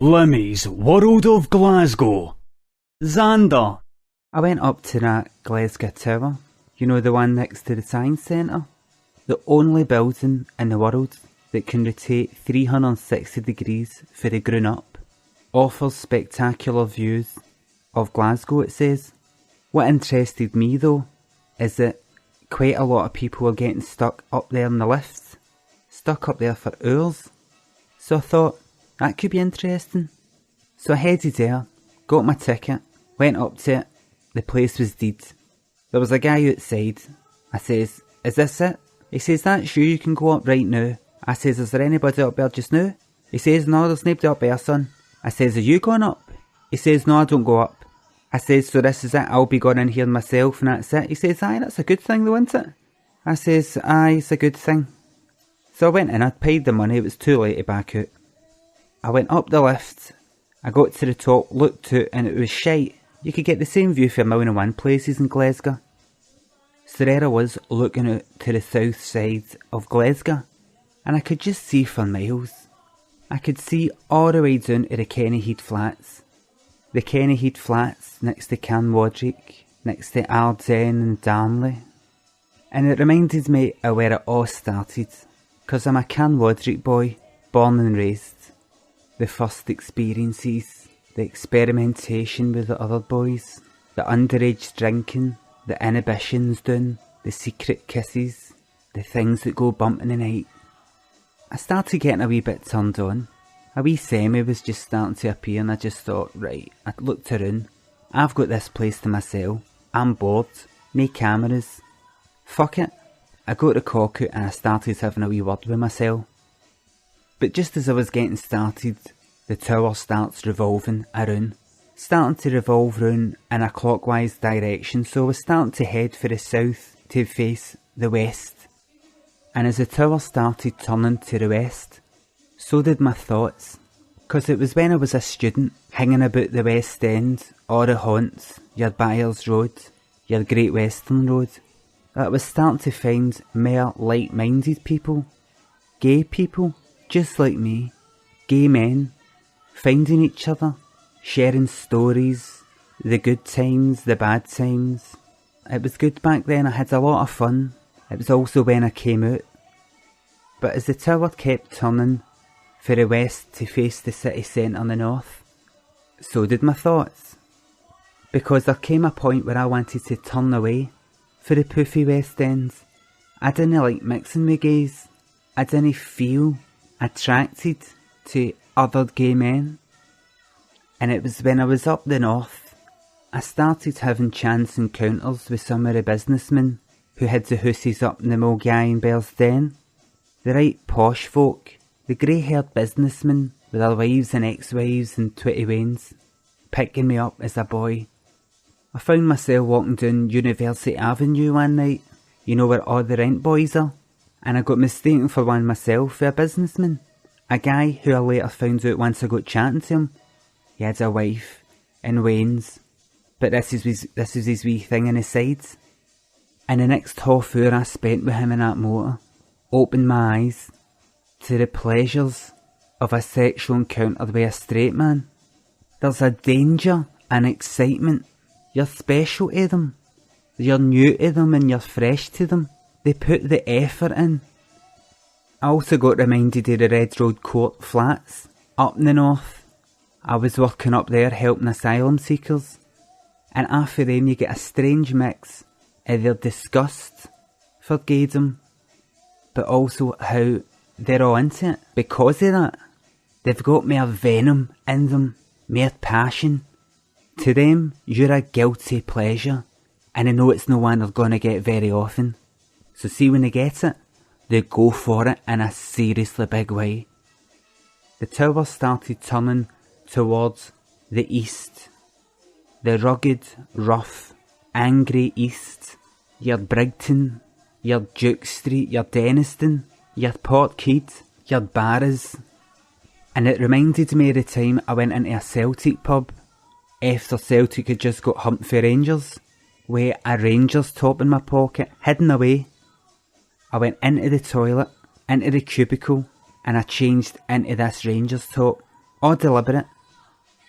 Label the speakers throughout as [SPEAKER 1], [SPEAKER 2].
[SPEAKER 1] Limmy's World of Glasgow. Xander.
[SPEAKER 2] I went up to that Glasgow tower, you know, the one next to the science centre. The only building in the world that can rotate 360 degrees for the grown up. Offers spectacular views of Glasgow, it says. What interested me though, is that quite a lot of people were getting stuck up there in the lifts. Stuck up there for hours. So I thought, that could be interesting. So I headed there, got my ticket, went up to it. The place was dead. There was a guy outside. I says, is this it? He says, that's you can go up right now. I says, is there anybody up there just now? He says, no, there's nobody up there, son. I says, are you going up? He says, no, I don't go up. I says, so this is it, I'll be going in here myself and that's it. He says, aye, that's a good thing though, isn't it? I says, aye, it's a good thing. So I went in, I'd paid the money, it was too late to back out. I went up the lift, I got to the top, looked out, and it was shite. You could get the same view for 1,001 places in Glasgow. So there I was, looking out to the south side of Glasgow, and I could just see for miles. I could see all the way down to the Kennyhead Flats. The Kennyhead Flats next to Canwadrick, next to Ardenne and Darnley. And it reminded me of where it all started, because I'm a Canwadrick boy, born and raised. The first experiences, the experimentation with the other boys, the underage drinking, the inhibitions down, the secret kisses, the things that go bump in the night. I started getting a wee bit turned on. A wee semi was just starting to appear and I just thought, right, I looked around. I've got this place to myself. I'm bored. No cameras. Fuck it. I got the cock out and I started having a wee word with myself. But just as I was getting started, the tower starts revolving around. Starting to revolve round in a clockwise direction, so I was starting to head for the south to face the west. And as the tower started turning to the west, so did my thoughts. Cause it was when I was a student, hanging about the West End, all the haunts, your Byres Road, your Great Western Road, that I was starting to find more like-minded people, gay people, just like me, gay men, finding each other, sharing stories, the good times, the bad times. It was good back then, I had a lot of fun. It was also when I came out. But as the tower kept turning for the west to face the city centre in the north, so did my thoughts. Because there came a point where I wanted to turn away for the poofy West Ends. I didn't like mixing with gays. I didn't feel attracted to other gay men. And it was when I was up the north, I started having chance encounters with some of the businessmen who had the hooses up in the Mulgai and Bearsden. The right posh folk, the grey-haired businessmen with their wives and ex-wives and 20 wains, picking me up as a boy. I found myself walking down University Avenue one night, you know where all the rent boys are, and I got mistaken for one myself for a businessman. A guy who I later found out once I got chatting to him. He had a wife and wains, but this is his wee thing in his sides. And the next half hour I spent with him in that motor opened my eyes to the pleasures of a sexual encounter with a straight man. There's a danger and excitement. You're special to them. You're new to them and you're fresh to them. They put the effort in. I also got reminded of the Red Road Court flats up in the north. I was working up there helping asylum seekers, and after them you get a strange mix of their disgust for gaydom, but also how they're all into it because of that. They've got more venom in them, more passion. To them, you're a guilty pleasure, and I know it's no one they're going to get very often. So see, when they get it, they go for it in a seriously big way. The tower started turning towards the east. The rugged, rough, angry east. Your Brigton, your Duke Street, your Denniston, your Portkeed, your Barras. And it reminded me of the time I went into a Celtic pub after Celtic had just got humped for Rangers, with a Rangers top in my pocket, hidden away. I went into the toilet, into the cubicle, and I changed into this Rangers top. all deliberate.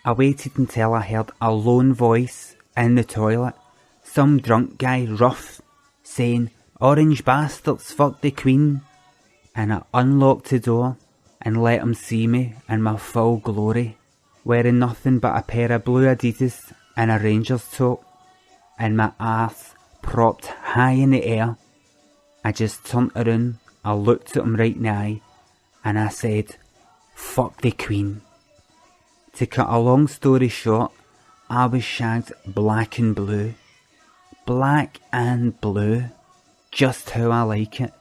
[SPEAKER 2] I waited until I heard a lone voice in the toilet, some drunk guy rough, saying, "Orange bastards, fuck the Queen," and I unlocked the door and let him see me in my full glory, wearing nothing but a pair of blue Adidas and a Rangers top, and my arse propped high in the air. I just turned around, I looked at him right in the eye, and I said, "Fuck the Queen." To cut a long story short, I was shagged black and blue. Black and blue. Just how I like it.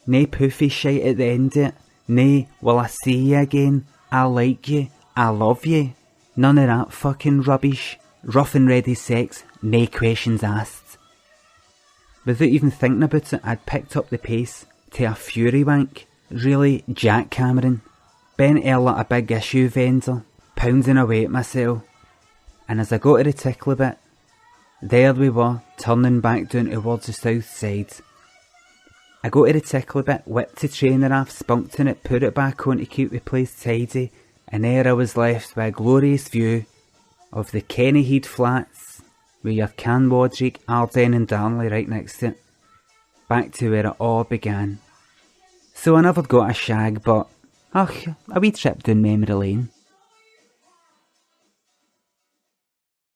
[SPEAKER 2] Nae poofy shite at the end of it. Nae, "Will I see you again? I like you. I love you." None of that fucking rubbish. Rough and ready sex, nae questions asked. Without even thinking about it, I'd picked up the pace to a fury wank. Really jackhammering. Bent air like a big issue vendor, pounding away at myself. And as I got to the tickly bit, there we were, turning back down towards the south side. I got to the tickly bit, whipped the trainer off, spunked in it, put it back on to keep the place tidy, and there I was left with a glorious view of the Kennyhead Flats, with your Canwadrick, Arden and Darnley right next to it. Back to where it all began. So I never got a shag, but, a wee trip down memory lane.